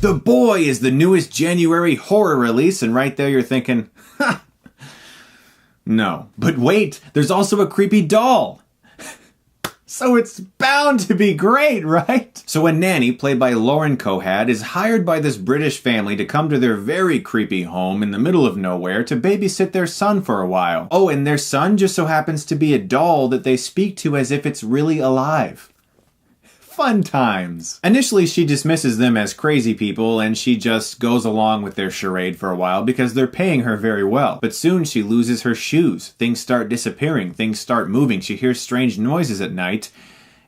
The Boy is the newest January horror release, and right there you're thinking, ha, no. But wait, there's also a creepy doll. So it's bound to be great, right? So a nanny, played by Lauren Cohan, is hired by this British family to come to their very creepy home in the middle of nowhere to babysit their son for a while. Oh, and their son just so happens to be a doll that they speak to as if it's really alive. Fun times. Initially, she dismisses them as crazy people, and she just goes along with their charade for a while because they're paying her very well. But soon she loses her shoes. Things start disappearing. Things start moving. She hears strange noises at night,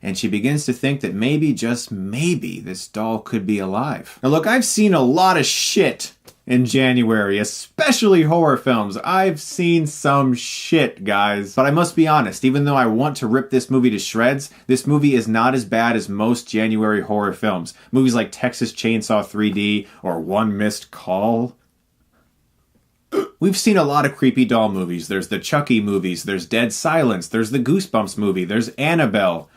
and she begins to think that maybe, just maybe, this doll could be alive. Now look, I've seen a lot of shit in January, especially horror films. I've seen some shit, guys. But I must be honest, even though I want to rip this movie to shreds, this movie is not as bad as most January horror films. Movies like Texas Chainsaw 3D or One Missed Call. We've seen a lot of creepy doll movies. There's the Chucky movies, there's Dead Silence, there's the Goosebumps movie, there's Annabelle.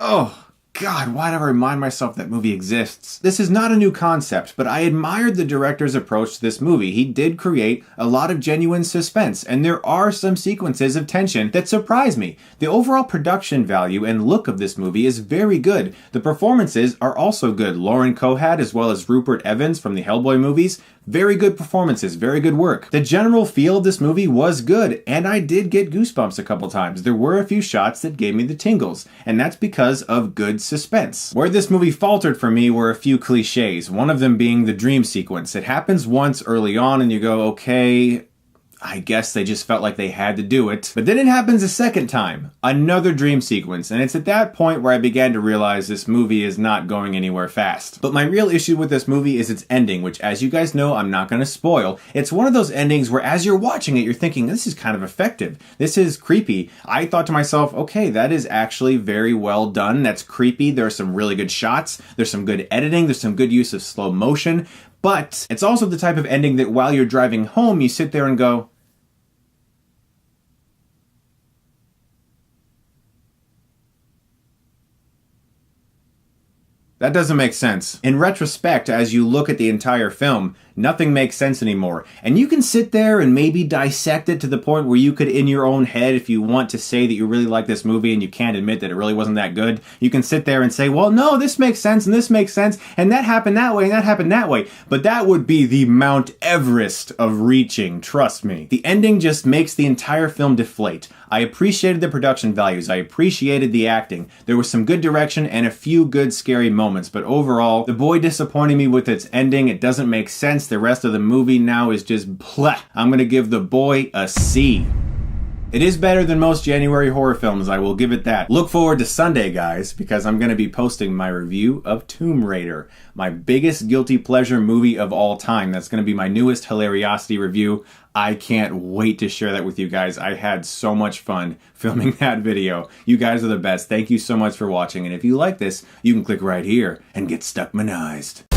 Oh, God, why do I remind myself that movie exists? This is not a new concept, but I admired the director's approach to this movie. He did create a lot of genuine suspense, and there are some sequences of tension that surprise me. The overall production value and look of this movie is very good. The performances are also good. Lauren Cohan, as well as Rupert Evans from the Hellboy movies, very good performances, very good work. The general feel of this movie was good, and I did get goosebumps a couple times. There were a few shots that gave me the tingles, and that's because of good suspense. Where this movie faltered for me were a few cliches, one of them being the dream sequence. It happens once early on, and you go, okay, I guess they just felt like they had to do it. But then it happens a second time. Another dream sequence. And it's at that point where I began to realize this movie is not going anywhere fast. But my real issue with this movie is its ending, which, as you guys know, I'm not going to spoil. It's one of those endings where as you're watching it, you're thinking, this is kind of effective. This is creepy. I thought to myself, okay, that is actually very well done. That's creepy. There are some really good shots. There's some good editing. There's some good use of slow motion. But it's also the type of ending that while you're driving home, you sit there and go, that doesn't make sense. In retrospect, as you look at the entire film, nothing makes sense anymore. And you can sit there and maybe dissect it to the point where you could, in your own head, if you want to say that you really like this movie and you can't admit that it really wasn't that good, you can sit there and say, well, no, this makes sense and this makes sense and that happened that way and that happened that way. But that would be the Mount Everest of reaching, trust me. The ending just makes the entire film deflate. I appreciated the production values. I appreciated the acting. There was some good direction and a few good scary moments. But overall, The Boy disappointed me with its ending. It doesn't make sense. The rest of the movie now is just bleh. I'm going to give The Boy a C. It is better than most January horror films, I will give it that. Look forward to Sunday, guys, because I'm going to be posting my review of Tomb Raider, my biggest guilty pleasure movie of all time. That's going to be my newest Hilariosity review. I can't wait to share that with you guys. I had so much fun filming that video. You guys are the best. Thank you so much for watching, and if you like this, you can click right here and get Stuckmanized.